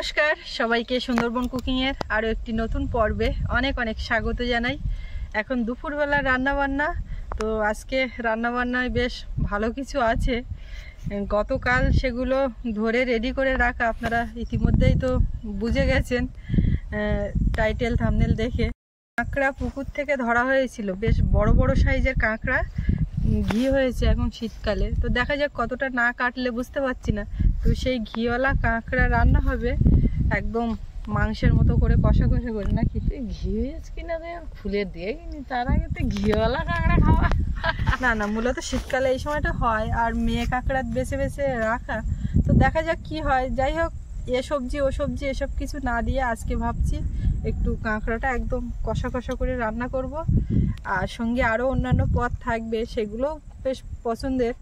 নমস্কার সবাইকে সুন্দরবন কুকিং এর আরো একটি নতুন পর্বে অনেক অনেক স্বাগত জানাই। এখন দুপুরবেলা রান্না বান্না, তো আজকে রান্না বান্নায় বেশ ভালো কিছু আছে। গতকাল সেগুলো ধরে রেডি করে রাখা, আপনারা ইতিমধ্যেই তো বুঝে গেছেন টাইটেল থাম্বনেল দেখে। কাঁকড়া পুকুর থেকে ধরা হয়েছিল, বেশ বড় বড় সাইজের কাঁকড়া, ঘি হয়েছে এখন শীতকালে। তো দেখা যাক কতটা না কাটলে বুঝতে পারছি না। তো সেই ঘিওয়ালা কাঁকড়া রান্না হবে একদম মাংসের মতো করে, কষা কষা করে। নাকি ঘি হয়েছে কিনা খুলে দিয়ে কিনি, তার আগে তো ঘিওয়ালা কাঁকড়া খাওয়া। না না, মূলত শীতকালে এই সময়টা হয়, আর মেয়ে কাঁকড়া বেছে বেছে রাখা। তো দেখা যাক কি হয়। যাই হোক, এ সবজি ও সবজি এসব কিছু না দিয়ে আজকে ভাবছি একটু কাঁকড়াটা একদম কষা কষা করে রান্না করব। আর সঙ্গে আরও অন্যান্য পদ থাকবে, সেগুলো বেশ পছন্দের।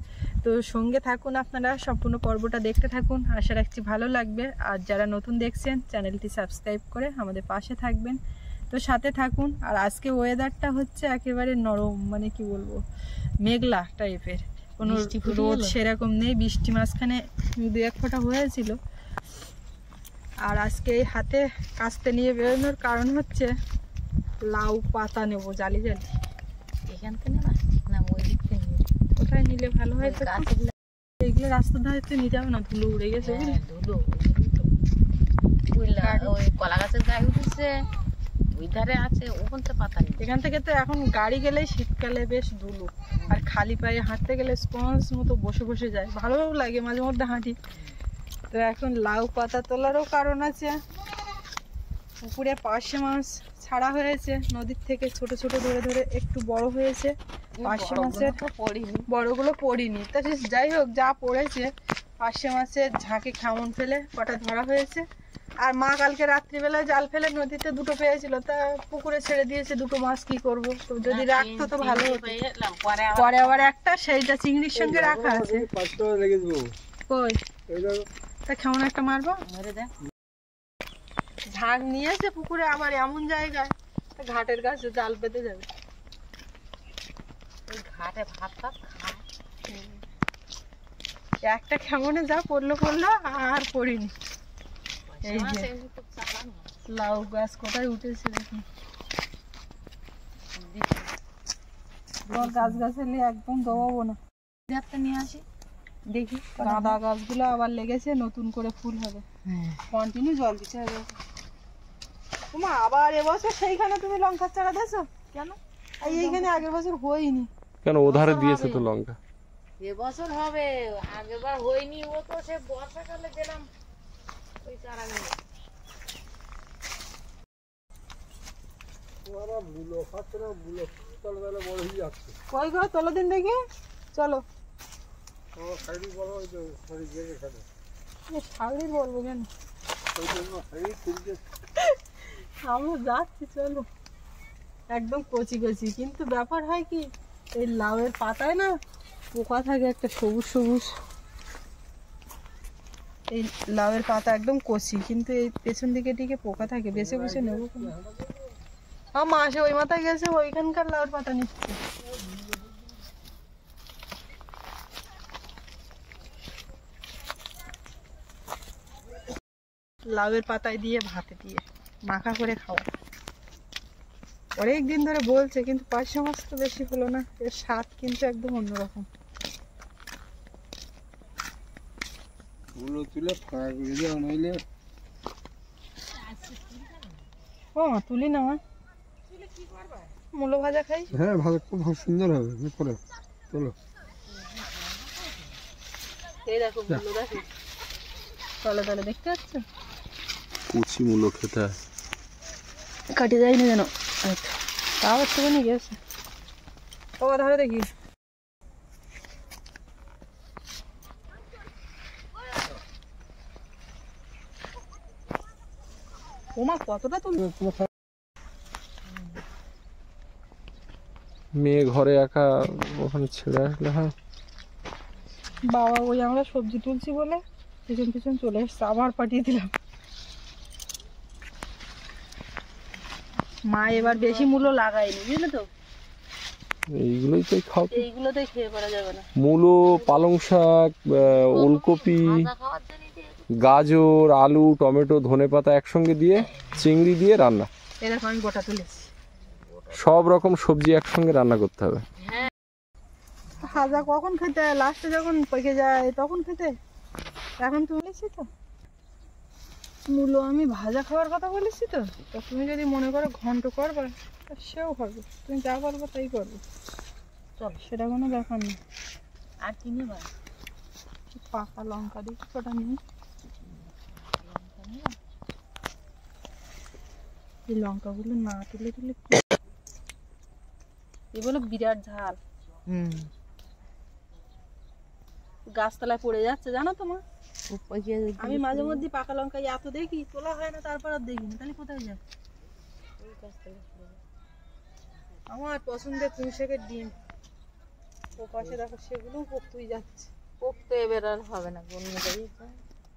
তো সঙ্গে থাকুন, আপনারা সম্পূর্ণ পর্বটা দেখতে থাকুন, আশা রাখছি ভালো লাগবে। আর যারা নতুন দেখছেন চ্যানেলটি সাবস্ক্রাইব করে আমাদের পাশে থাকবেন, তো সাথে থাকুন। আর আজকে ওয়েদারটা হচ্ছে একেবারে নরম, মানে কি বলবো, মেঘলা টাইপের, কোনো রোদ সেরকম নেই। বৃষ্টি মাঝখানে দু এক ফোঁটা হয়েছিল। আর আজকে এই হাতে কাস্তে নিয়ে বেরোনোর কারণ হচ্ছে লাউ পাতা নেবো, জালি জালি। এখান থেকে না ওই দিক থেকে কোথায় নিলে ভালো হয়? তো এইগুলো রাস্তার ধারে তো নিয়ে যাবে না, ধুলো উড়ে গেছে। ধুলো ওই কলা গাছের গায়ে উঠেছে, ওই ধারে আছে, ওখান থেকে পাতা নেই। এখান থেকে তো এখন গাড়ি গেলেই শীতকালে বেশ ধুলো, আর খালি পায়ে হাঁটতে গেলে স্পঞ্জ মতো বসে বসে যায়, ভালোও লাগে মাঝে মধ্যে হাঁটি। তো এখন লাউ পাতা তোলারও কারণ আছে। পুকুরে পার্শে মাছ ছাড়া হয়েছে নদীর থেকে, ছোট ছোট ধরে ধরে একটু বড় হয়েছে। পার্শে মাছের বড়গুলো পড়িনি, তা যাই হোক, যা পড়েছে পার্শে মাছের ঝাঁকে খামন ফেলে কটা ধরা হয়েছে। আর মা কালকে রাত্রিবেলায় জাল ফেলে নদীতে দুটো পেয়েছিল, তা পুকুরে ছেড়ে দিয়েছে দুটো মাছ। কি করব, তো যদি রাখতো তো ভালো হতো। পরে আবার একটা সেইটা চিংড়ির সঙ্গে রাখা আছে। কই তা কেমন একটা মারবো, ঝাঁক নিয়েছে পুকুরে, আবার এমন জায়গায় ঘাটের কাছে জাল পেতে যাবে। ঘাটে ভাত ভাত একটা কেমনে যা পড়লো পড়লো, আর পড়িনি। এই যে লাউ গাছ কোথায় উঠেছে দেখুন, গাছ গাছালি একদম দবাবো না, নিয়ে আসি দেখি। গাঁদা গাছগুলো আবার লেগেছে, নতুন করে ফুল হবে, কন্টিনিউ জল দিতে হবে। তোমার আবার এবছর সেইখানে তুমি লঙ্কার চারা দিয়েছো কেন? এইখানে আগের বছর হয়নি কেন? ওধারে দিয়েছে তো লঙ্কা, এবছর হবে, আগেরবার হয়নি। ও তো সে বর্ষাকালে দিলাম ওই চারা নিয়ে। কই গো, তোলো দিন দেখি, চলো। শাড়ি বলবো কেন, আমরা যাচ্ছি, চলো। একদম কচি কচি, কিন্তু ব্যাপার হয় কি, এই লাউয়ের পাতায় না পোকা থাকে একটা সবুজ সবুজ। এই লাউয়ের পাতা একদম কচি, কিন্তু এই পেছন দিকে দিকে পোকা থাকে, বেছে বুঝে নেবো। মা আসে ওই মাথায় গেছে, ওইখানকার লাউয়ের পাতা নিচ্ছে। লাউয়ের পাতায় দিয়ে ভাতে দিয়ে মাখা করে খাওয়া অনেকদিন ধরে বলছে, কিন্তু পার্শে মাছ তো বেশি হলো না, এর স্বাদ কিন্তু একদম অন্যরকম। ও তুলি না, মূলো ভাজা খাই। হ্যাঁ ভাজা খুব সুন্দর হবে। পরে চলো, এই দেখো মূলো, দেখো তলে তলে দেখতে পাচ্ছ, কুচি মূলো খেতে কাটে যায়নি যেন, তাও একটুখানি গেছে। ও ধরে দেখি, ওমা কতটা তুমি। মেয়ে ঘরে একা, ওখানে ছেড়ে আসলে হয়। বাবা ওই আমরা সবজি তুলছি বলে পিছন পিছন চলে এসছে, আবার পাঠিয়ে দিলাম। মা এবার বেশি মূলো লাগায়নি, বুঝলে তো, এইগুলোই তো খাও, এইগুলোতে খেয়ে করা যাবে না। মূলো, পালং শাক, ওলকপি, গাজর, আলু, টমেটো, ধনেপাতা একসঙ্গে দিয়ে চিংড়ি দিয়ে রান্না। এরকম আমি গোটা তুলেছি। সব রকম সবজি একসঙ্গে রান্না করতে হবে। ভাজা কখন খেতে, লাস্টে যখন পেকে যায় তখন খেতে। এখন তুলেছি তো মূলো আমি ভাজা খাওয়ার কথা বলেছি তো, তা তুমি যদি মনে করো ঘন্ট করবে তা সেও হবে, তুমি যা করবো তাই করবে, চল সেটা কোনো ব্যাপার না। আর কি নেবা? পাকা লঙ্কা দিচ্ছি, ওটা নিই। এই লঙ্কাগুলো না তুলে তুলে এগুলো বিরাট ঝাল, গাছতলায় পড়ে যাচ্ছে জানো তো মা। আমি মাঝে মধ্যে পাকা লঙ্কা এত দেখি, তোলা হয় না, তারপর আর দেখিনি, তাহলে কোথায় যায়? আমার পছন্দের পুঁই শাকের ডিম, ও পাশে দেখো সেগুলোও পোক্তই যাচ্ছে। পোক্ত এবার আর হবে না,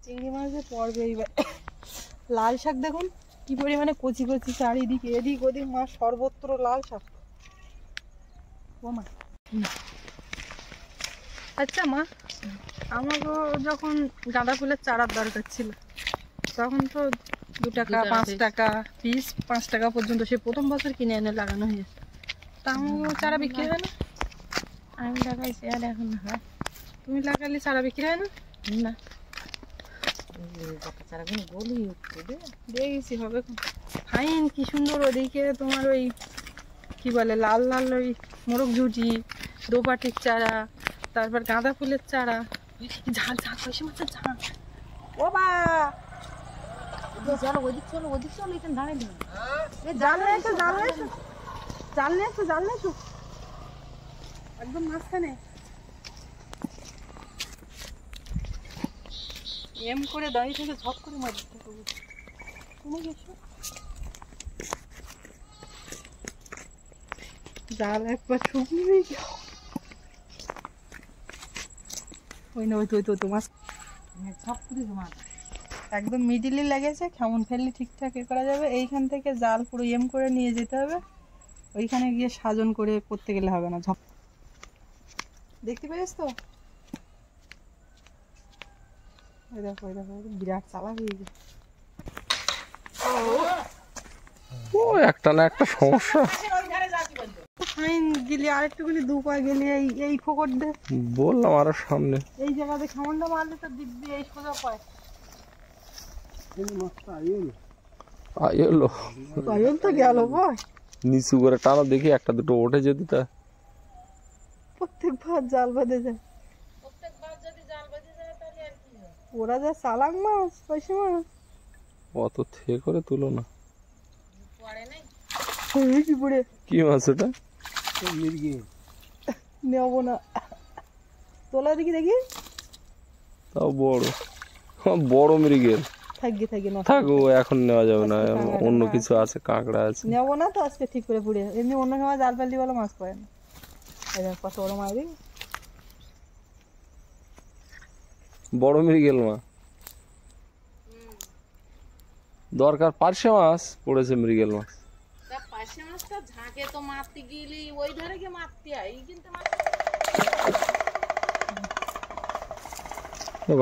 চিংড়ি মাছ যে পড়বে এইবার। লাল শাক দেখুন কি পরিমাণে কচি কচি, চারিদিকে এদিক ওদিক মা সর্বত্র লাল শাক। ও মা, আচ্ছা মা, আমারও যখন গাঁদা ফুলের চারার দরকার ছিল তখন তো 2 টাকা 5 টাকা পিস, 5 টাকা পর্যন্ত সে প্রথম বছর কিনে এনে লাগানো হয়েছে। তা আমারও চারা বিক্রি হয় না? আমি লাগাইছি আর এখন হয়। তুমি লাগালে চারা বিক্রি হয় না? না, চারাগুলো গলি উঠবে, দেখেছি হবে ফাইন, কি সুন্দর। ওদিকে তোমার ওই কি বলে লাল লাল ওই মোরগ ঝুটি, দোপাটির চারা, তারপর গাঁদা ফুলের চারা। ঝাল ঝাল পয়সা মাছের ঝাল। ও বা চলো ওদিক চলো, ওদিক চলো, এখানে দাঁড়াই দিন। জাল নিয়ে এসো, জাল নিয়ে এসো, জাল নিয়ে এসো, জাল নিয়ে এসো, একদম মাঝখানে এম করে দাঁড়িয়ে থেকে ঝপ করে মারতে হবে। তুমি গেছো জাল একবার শুকনো হয়ে যাও। ওই না, ওই তো তোমার সব করে জমা একদম মিডিলে লেগেছে, কেমন ফেললে ঠিকঠাক এ করা যাবে। এইখান থেকে জাল পুরো এম করে নিয়ে যেতে হবে, ওইখানে গিয়ে সাজন করে করতে গেলে হবে না। ঝপ দেখতে পেয়েছ তো? ওই দেখো, ওই দেখো, বিরাট চালা হয়ে গেছে। ও একটা না একটা সমস্যা। ফাইন গেলি আর একটুখানি 2 পা গেলি এই ফোকর দে, বললাম আরো সামনে এই জায়গাতে খামনটা মারলে তো দিব্যি এই সোজা পায়। আইলো পায়ল তো গেল ভাই, নিচু করে টানো, দেখি একটা দুটো ওঠে যদি। তা প্রত্যেকবার জাল বেঁধে যায়। প্রত্যেকবার যদি জাল বেঁধে যায় তাহলে আর কি হয়? ওরা যা চালাক মাছ ওই সময় অত থে করে তুলো না। পড়ে নাই কি পড়ে কি মাছ ওটা? নেবো না, তোলা দেখি দেখি। তাও বড়, বড় মৃগেল। থাকি না, থাকো, এখন নেওয়া যাবে না, অন্য কিছু আছে, কাঁকড়া আছে। নেবো না তো আজকে ঠিক করে পুড়ে। এমনি অন্য সময় জাল ফাল দিয়ে বলো মাছ পড়ে না। এই দেখ কত বড় মাছ, দেখি বড় মৃগেল মা দরকার। পার্শে মাছ পড়েছে, মৃগেল মাছ। তা পার্শে মাছটা ঝাঁকে তো মারতে গেলি ওই ধারে গিয়ে মারতে হয়, এই কিন্তু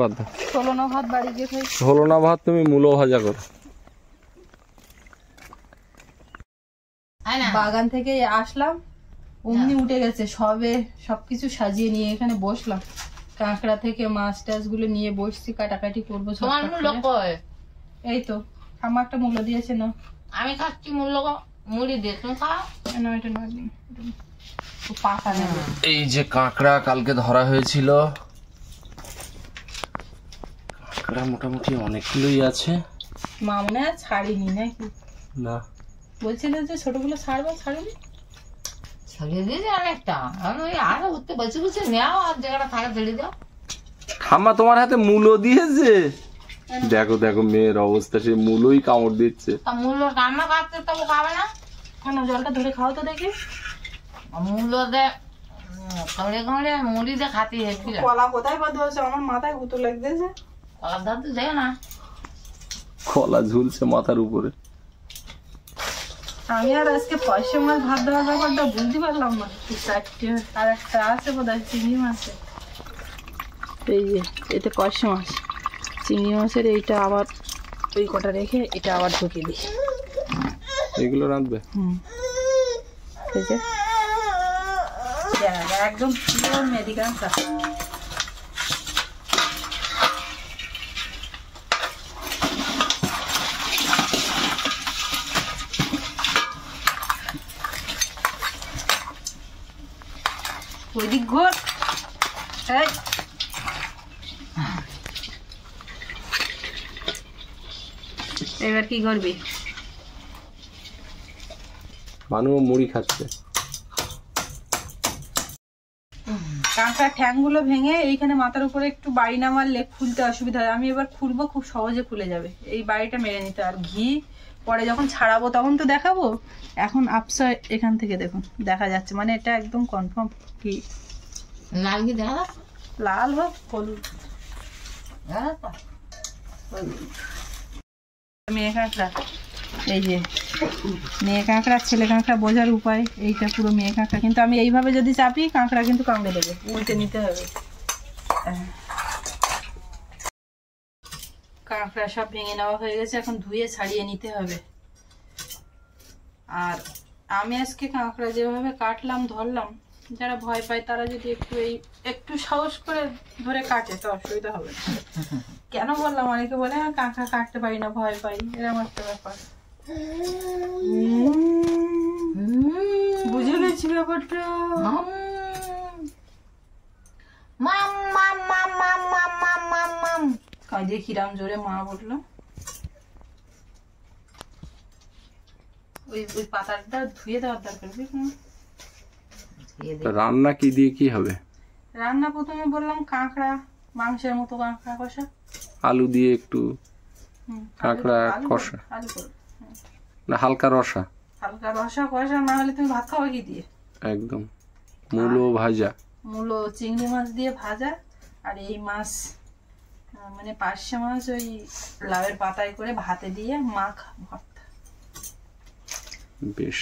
বাদ দাও। ষোলো না ভাত বাড়ি গিয়ে খাই। হলো না ভাত, তুমি মূলো ভাজা করো। বাগান থেকে আসলাম, অমনি উঠে গেছে সবে, সবকিছু সাজিয়ে নিয়ে এখানে বসলাম। কাঁকড়া থেকে মাছ টাছ গুলো নিয়ে বসছি, কাটাকাটি করবো। এই তো আমার একটা মূল্য দিয়েছে না, আমি খাচ্ছি মূল্য মুড়ি দিয়ে, তুমি খাও না এটা নয়, পাকা নেবে। এই যে কাঁকড়া কালকে ধরা হয়েছিল, কাঁকড়া মোটামুটি অনেকগুলোই আছে। মা মনে হয় ছাড়িনি নাকি? না, বলছিল যে ছোটগুলো ছাড়বো, ছাড়িনি। ছড়িয়ে দিয়েছে অনেকটা, ওই আরো উঠতে বসে বসে নেও, আর জায়গাটা থাকে ছেড়ে দাও। ঠাম্মা তোমার হাতে মূলো দিয়েছে, দেখো দেখো মেয়ের অবস্থা, সে মূলোই কামড় দিচ্ছে। তা মূল্য রান্না কাটতে তবু খাবে না কেন? জলটা ধরে খাও তো দেখি। মূল্য দে কামড়ে কামড়ে মুড়ি দিয়ে খাতে হেঁটে কলা কোথায় বাদ হয়েছে? আমার মাথায় গুঁতো লাগতেছে। কলার ধার তো যাই না, কলা ঝুলছে মাথার উপরে। আমি আর আজকে পয়সা মাছ ভাত দেওয়ার ব্যাপারটা বুঝতে পারলাম না। আর একটা আছে বোধ হয় চিংড়ি মাছে, এই যে এতে পয়সা মাছ। চিংড়ি মাছের এইটা আবার ওই কটা রেখে এটা আবার ঢুকিয়ে দিই। এগুলো রাঁধবে? এই যে একদম পিওর মেদি কাঁকড়া। ওইদিক ঘোর। এবার কি করবি? মানুষ মুড়ি খাচ্ছে। কাঁকড়ার ঠ্যাংগুলো ভেঙে এইখানে মাথার উপরে একটু বাড়ি না মারলে খুলতে অসুবিধা হয়। আমি এবার খুলবো, খুব সহজে খুলে যাবে। এই বাড়িটা মেরে নিতে, আর ঘি পরে যখন ছাড়াবো তখন তো দেখাবো। এখন আপসা এখান থেকে দেখুন দেখা যাচ্ছে, মানে এটা একদম কনফার্ম। কি লাল ঘি দেখা লাল হোক হলুদ। মেয়ে কাঁকড়া, এই যে মেয়ে কাঁকড়া ছেলে কাঁকড়া বোঝার উপায় এইটা পুরো মেয়ে কাঁকড়া। কিন্তু আমি এইভাবে যদি চাপি কাঁকড়া কিন্তু কামড়ে দেবে, উল্টে নিতে হবে। কাঁকড়া সব ভেঙে নেওয়া হয়ে গেছে, এখন ধুয়ে ছাড়িয়ে নিতে হবে। আর আমি আজকে কাঁকড়া যেভাবে কাটলাম ধরলাম, যারা ভয় পায় তারা যদি একটু সাহস করে ধরে কাটে তো অসুবিধা হবে না। কেন বললাম, অনেকে বলে কাঁকড়া কাটতে পারি না, ভয় পাই, এরকম একটা ব্যাপার। বুঝে গেছি ব্যাপারটা। কাজে কিরাম জোরে মা বললো। ওই পাতাটা ধুয়ে দেওয়ার দরকার। রান্না কি দিয়ে কি হবে? রান্না প্রথমে বললাম কাঁকড়া, মাংসের মতো কাঁকড়া কষা, আলু দিয়ে একটু কাঁকড়া কষা, না হালকা রসা। হালকা রসা কষা, না হলে তুমি ভাত খাওয়া কি দিয়ে? একদম মূলো ভাজা, মূলো চিংড়ি মাছ দিয়ে ভাজা। আর এই মাছ মানে পার্শে মাছ ওই লাউয়ের পাতায় করে ভাতে দিয়ে মাখ ভর্তা। বেশ,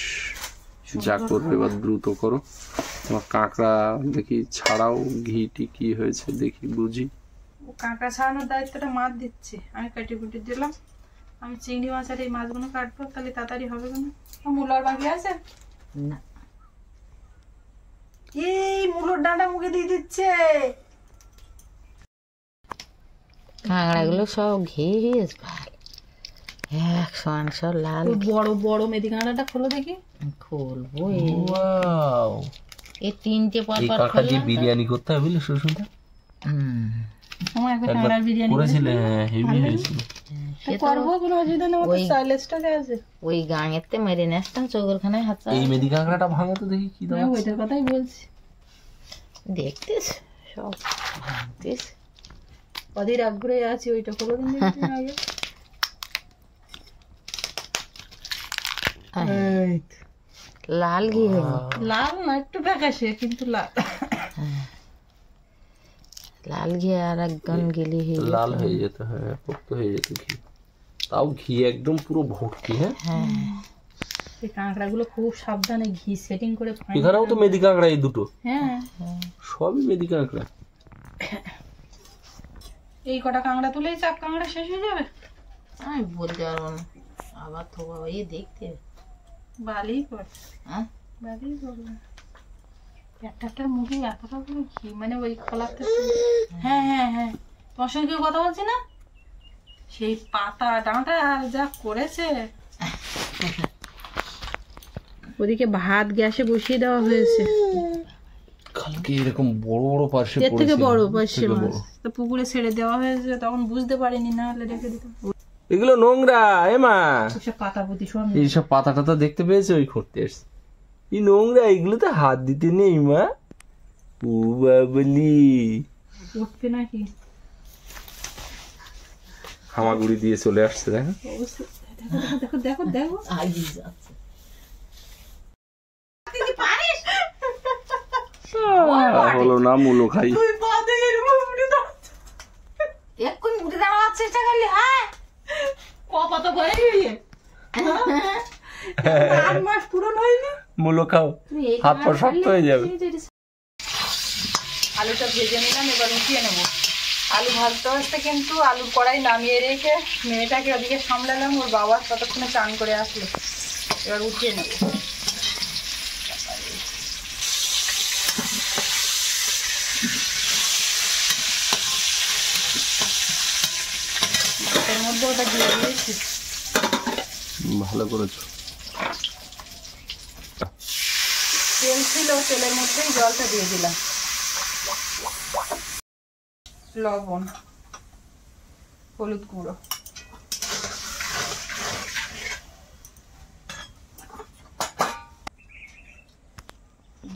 যা করবে এবার দ্রুত করো। তোমার কাঁকড়া দেখি ছাড়াও, ঘিটি কি হয়েছে দেখি বুঝি। কাঁকড়া ছাড়ানোর দায়িত্বটা মাছ দিচ্ছে, আমি কাটি কুটি দিলাম। আমি চিংড়ি মাছ আর এই মাছগুলো কাটবো, তাহলে তাড়াতাড়ি হবে কেন। মূলো আর বাকি আছে না, এই মূলোর ডাঁটা মুখে দিয়ে দিচ্ছে। কাঁকড়া গুলো সব ঘিস ভালো, এক সব লাল। বড় বড় মেদি কাঁকড়াটা খোলো দেখি। খুলবো এই তিনটে পর পর বিরিয়ানি করতে হবে বুঝলে সুস্মিতা। আমার একটা কাঁকড়ার বিরিয়ানি করেছিলে, হেভি হয়েছিল। করবো, কোনো অসুবিধা নেই, আমার স্টাইলিশটাকে আছে। ওই গাঙেতে মেরে নেসতাম চোখরখানায় হাত। এই মেদি কাঁকড়াটা ভাঙো তো দেখি কি দাও। ওইটার কথাই বলছি। দেখতিস সব ভাঙতিস। অধীর আগ্রহে আছি, ওইটা করে দিন আগে। লাল ঘি, লাল না একটু ফ্যাকাশে, কিন্তু লাল। লাল ঘি আর একদম গিলি লাল হয়ে যেত, হ্যাঁ পোক্ত হয়ে যেত ঘি। তাও ঘি একদম পুরো ভর্তি। হ্যাঁ, এই কাঁকড়া গুলো খুব সাবধানে ঘি সেটিং করে। এখানেও তো মেদি কাঁকড়া এই দুটো। হ্যাঁ, সবই মেদি কাঁকড়া। এই কটা কাঁকড়া তুলেই চাপ কাঁকড়া শেষ হয়ে যাবে। আমি বলতে পারবো না, আবার তো বাবা এই দেখতে বালি কর, হ্যাঁ বালি করবে। একটা মুখে এতটা করে ঘি, মানে ওই খোলাতে। হ্যাঁ হ্যাঁ হ্যাঁ, তোমার সঙ্গে কেউ কথা বলছি না, সেই পাতা ডাঁটা যা করেছে। ওদিকে ভাত গ্যাসে বসিয়ে দেওয়া হয়েছে। কালকে এরকম বড় বড় পার্শে এর থেকে বড় পার্শে মাছ তো পুকুরে ছেড়ে দেওয়া হয়েছে, তখন বুঝতে পারিনি, না হলে রেখে দিতাম। এগুলো নোংরা এমা, ওসব পাতা পুঁতি সব এইসব পাতা টাতা দেখতে পেয়েছে ওই করতে এসছে। এই নোংরা, এগুলোতে হাত দিতে নেই মা। ও বাবলি উঠবে নাকি, হামাগুড়ি দিয়ে চলে আসছে। দেখো দেখো দেখো দেখো, আগিয়ে যাচ্ছে। হলো না মূলো খাই। এক্ষুনি উঠে দাঁড়াবার চেষ্টা করলি, হ্যাঁ পাতা ভরে গিয়ে 8 মাস পূরণ হয়নি। মূলো খাও, হাত পা শক্ত হয়ে যাবে। আলুটা ভেজে নিলাম, এবার উঠিয়ে নেবো। আলু ভাজতে ভাজতে কিন্তু আলুর কড়াই নামিয়ে রেখে মেয়েটাকে ওদিকে সামলালাম, ওর বাবা ততক্ষণে চান করে আসলো, এবার উঠিয়ে নেব। এর মধ্যে ওটা দিয়ে দিয়েছি। ভালো করেছো। তেল ছিল, তেলের মধ্যেই জলটা দিয়ে দিলাম, লবণ, হলুদ গুঁড়ো,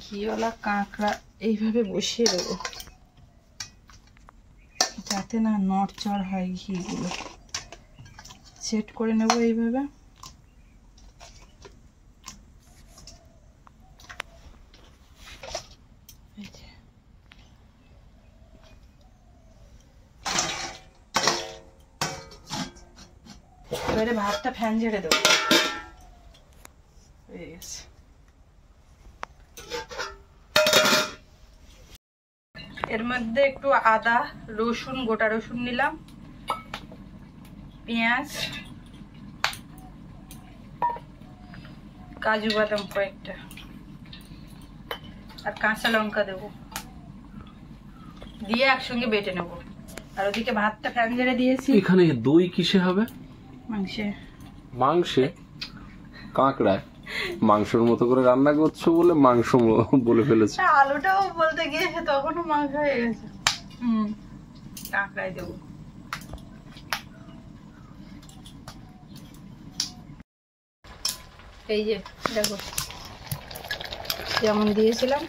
ঘিওয়ালা কাঁকড়া এইভাবে বসিয়ে দেবো যাতে না নড়চড় হয়, ঘিগুলো সেট করে নেবো এইভাবে। এবারে ভাতটা ফ্যান ঝেড়ে দেবো, হয়ে গেছে। এর মধ্যে একটু আদা, রসুন, গোটা রসুন নিলাম, পেঁয়াজ, কাজু বাদাম কয়েকটা, আর কাঁচা লঙ্কা দেবো, দিয়ে একসঙ্গে বেটে নেবো। আর ওদিকে ভাতটা ফ্যান ঝেড়ে দিয়েছি। এখানে দই কিসে হবে? মাংসে। মাংসে? কাঁকড়ায় মাংসের মতো করে রান্না করছো বলে মাংস বলে ফেলেছো। আলুটাও বলতে গিয়েছে তখনও মাংস হয়ে গেছে। কাঁকড়ায় দেবো। এই যে দেখো, যেমন দিয়েছিলাম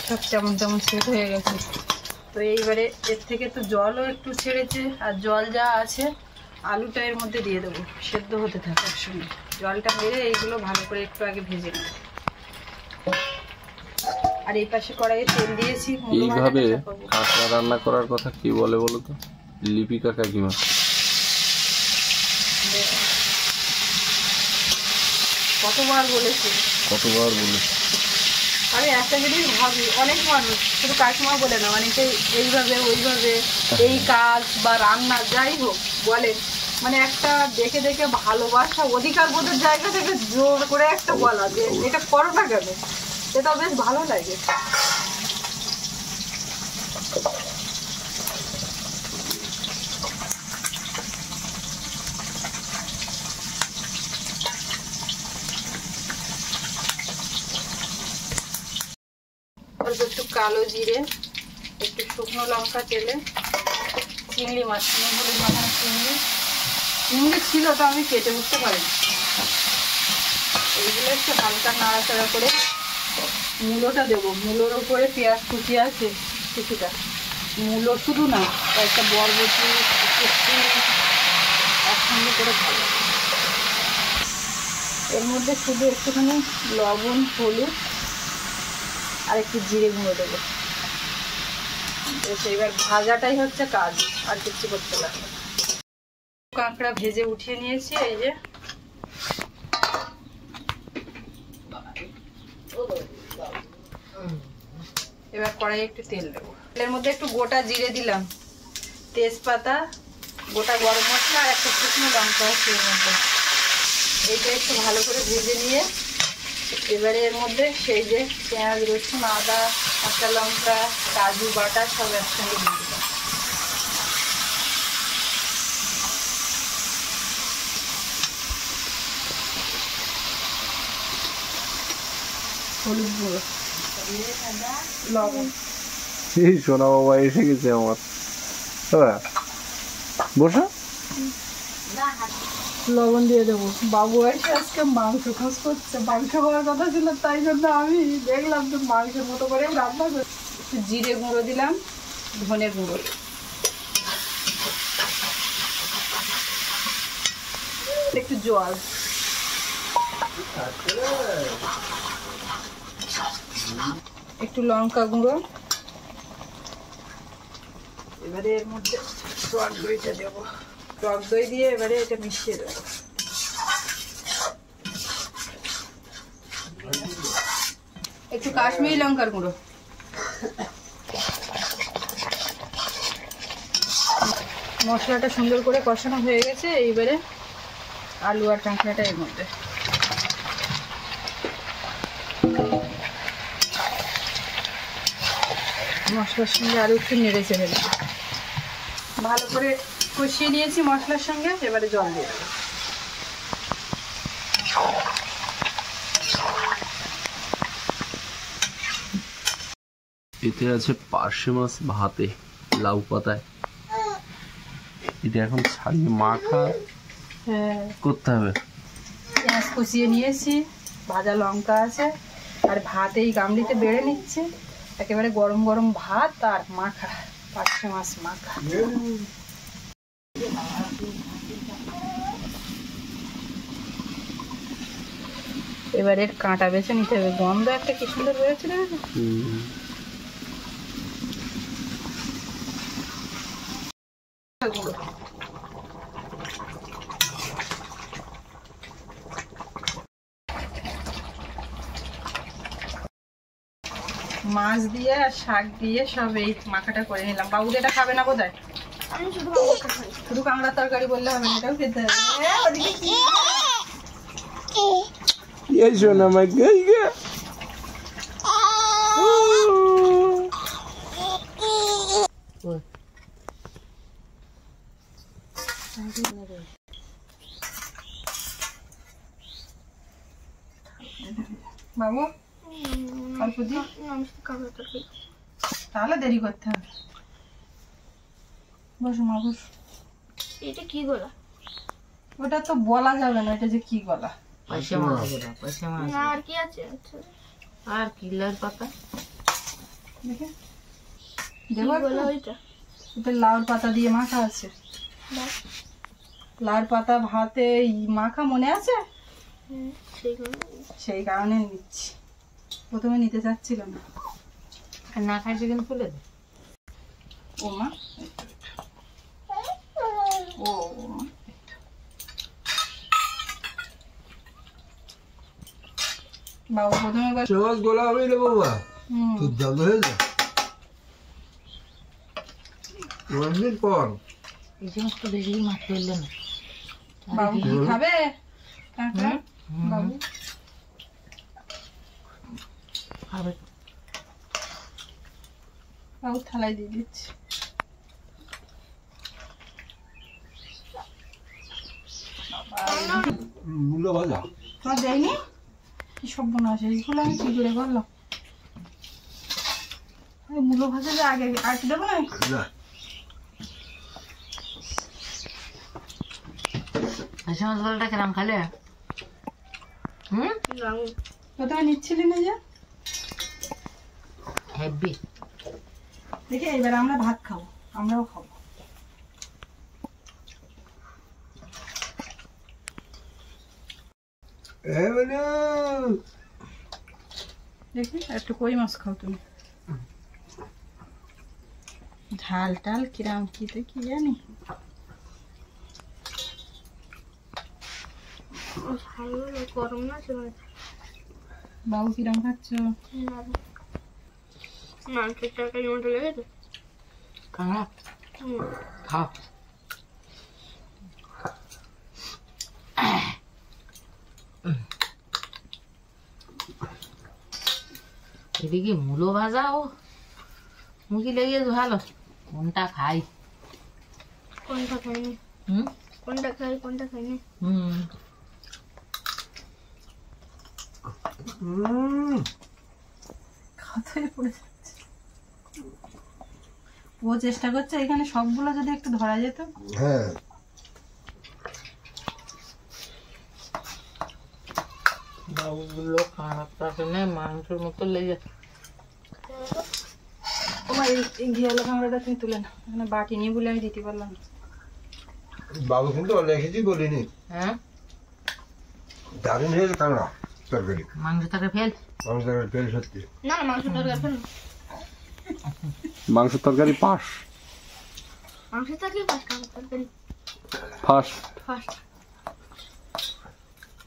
সব তেমন তেমন সেট হয়ে গেছে। তো এইবারে এর থেকে তো জলও একটু ছেড়েছে, আর জল যা আছে আলুটা এর মধ্যে দিয়ে দেবো, সেদ্ধ হতে থাকে একসঙ্গে। জলটা মেরে এইগুলো ভালো করে একটু আগে ভেজে নেব। আর এই পাশে কড়াইয়ে তেল দিয়েছি। এইভাবে কাঁকড়া রান্না করার কথা কি বলে বলো তো লিপিকা কাকিমা? কতবার বলেছি, কতবার বলেছি। আমি একটা জিনিস ভাবি, অনেক মানুষ, শুধু কাকিমা বলে না, অনেকে এইভাবে ওইভাবে এই কাজ বা রান্না যাই হোক বলে, মানে একটা দেখে দেখে ভালোবাসা, অধিকার বোধের জায়গা থেকে জোর করে একটা বলা যে এটা করো না কেন, এটা বেশ ভালো লাগে। অল্প একটু কালো জিরে, একটু শুকনো লঙ্কা তেলে, চিংড়ি মাছ, হলুদ মাখানো চিংড়ি ছিল, তো আমি কেটে উঠতে পারিনি। এইগুলো একটু হালকা নাড়াচাড়া করে মূলোটা দেবো। মূলোর উপরে পেঁয়াজ কুচি আছে কিছুটা, মূলো শুধু না, একটা বরবটি একসঙ্গে করে ভালো। এর মধ্যে শুধু একটুখানি লবণ, হলুদ আর একটু জিরে গুঁড়ো দেবো। এবার ভাজাটাই হচ্ছে কাজ, আর কিছু করতে লাগে না। কাঁকড়া ভেজে উঠিয়ে নিয়েছি, এই যে। এবার কড়াইয়ে একটু তেল দেবো। তেলের মধ্যে একটু গোটা জিরে দিলাম, তেজপাতা, গোটা গরম মশলা আর একটা শুকনো লঙ্কা আছে এর মধ্যে। এইটা একটু ভালো করে ভেজে নিয়ে এবারে এর মধ্যে সেই যে পেঁয়াজ, রসুন, আদা, কাঁচা লঙ্কা, কাজু বাটা সব একসঙ্গে দিয়ে দিলাম। হলুদ গুঁড়ো, লবণ। এই সোনা বাবা এসে গেছে আমার। বসো। লবণ দিয়ে দেবো। বাবু এসে আজকে মাংস খোঁজ করছে, মাংস খাওয়ার কথা ছিল, তাই জন্য আমি দেখলাম তো মাংসের মতো করে রান্না করছি। একটু জিরে গুঁড়ো দিলাম, ধনে গুঁড়ো, একটু জল, একটু লঙ্কা গুঁড়ো। এবারে এর মধ্যে টক দইটা দেবো। টক দই দিয়ে এবারে এটা মিশিয়ে দেবো। একটু কাশ্মীরি লঙ্কার গুঁড়ো, মশলাটা সুন্দর করে কষানো হয়ে গেছে, এইবারে আলু আর কাঁকড়াটা এর মধ্যে। মশলার সঙ্গে আরও একটু নেড়ে চেড়ে দেবো। ভালো করে কষিয়ে নিয়েছি মশলার সঙ্গে, এবারে জল দিয়ে দেবো। এতে আছে পার্শে মাছ ভাতে লাউ পাতায়। এটা এখন ছাড়িয়ে মাখা করতে হবে। পেঁয়াজ কষিয়ে নিয়েছি, ভাজা লঙ্কা আছে, আর ভাত এই গামলিতে বেড়ে নিচ্ছে। একেবারে গরম গরম ভাত আর মাখা, পার্শে মাছ মাখা। এবারে কাঁটা বেছে নিতে হবে, গন্ধ একটা কি সুন্দর বেরোচ্ছে না? মাছ দিয়ে আর শাক দিয়ে সব এই মাখাটা করে নিলাম। বাবু এটা খাবে না বোধহয়, শুধু কাঁকড়ার তরকারি বললে হবে না, এটাও খেতে হবে। ওদিকে কি? এই শোন আমার গাইগা বাবু অল্প দি, তাহলে দেরি করতে হবে। বসো মা বসো। এটা কি গলা? ওটা তো বলা যাবে না, এটা যে কি গলা। পার্শে মাছ গলা, পার্শে মাছ। আর কি আছে? আর কি লাউ পাতা? দেখে দেবো গলা ওইটা। এটা লাউর পাতা দিয়ে মাখা আছে। লাউর পাতা ভাতে মাখা মনে আছে? সেই কারণে নিচ্ছি, প্রথমে নিতে চাচ্ছিল না। আর না খাইছে কিন্তু খুলে দে। ও মা, ও মা, বাবু প্রথমে সহজ গোলা হইলে বাবা তুই জল হয়ে যা অনেকদিন পর। এই সমস্ত বেশি মাছ ফেললে না। বাবু কি খাবে? কাঁকড়া বাবু খাবে। বাবু থালায় দিয়ে দিচ্ছি। মূল্য ভাজা তোমার দেয়নি? কি সব মনে আছে এইগুলো, আমি কি করে করলাম? মূলো ভাজা যে আগে আর কি দেবো না? না পার্শে মাছ গলাটা কিরম খালে? প্রথমে নিচ্ছিলি না যে? হেভি। দেখে এবার আমরা ভাত খাবো, আমরাও খাবো। দেখি একটু কই মাছ খাও তুমি। ঝাল টাল কিরাম কিতে কি জানি। গরম না ছিল। বাবু কিরাম খাচ্ছ? মাংসের তরকারি মতো লেগেছে। কাঁকড়া খাও। এদিকে মূলো ভাজা ও মুখি লেগেছে ভালো। কোনটা খাই? কোনটা খাইনি? কোনটা খাই কোনটা খাইনি? খাতায় পড়ে যাচ্ছে। ও চেষ্টা করছে এখানে সবগুলো যদি একটু ধরা যেত। হ্যাঁ বাবুগুলো কাঁকড়া কিনে মাংসের মতো লেগে। তোমার এই ঘিয়ালো কাঁকড়াটা তুমি তুলে না, এখানে বাটি নিয়ে বলে আমি দিতে পারলাম না। বাবু কিন্তু লেখেছি বলিনি। হ্যাঁ দারুণ হয়েছে কাঁকড়া তরকারি। মাংস তরকারি ফেল। মাংস তরকারি ফেল সত্যি। না না মাংস তরকারি ফেল। মাংস তরকারি পাস মাংস তরকারি তরকারি ফার্স্ট। ফার্স্ট।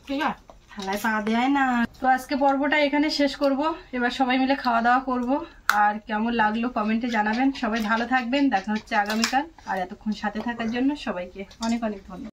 ঠিক আছে, থালায় পা দেয় না। তো আজকে পর্বটা এখানে শেষ করব। এবার সবাই মিলে খাওয়া দাওয়া করব। আর কেমন লাগলো কমেন্টে জানাবেন। সবাই ভালো থাকবেন, দেখা হচ্ছে আগামীকাল। আর এতক্ষণ সাথে থাকার জন্য সবাইকে অনেক অনেক ধন্যবাদ।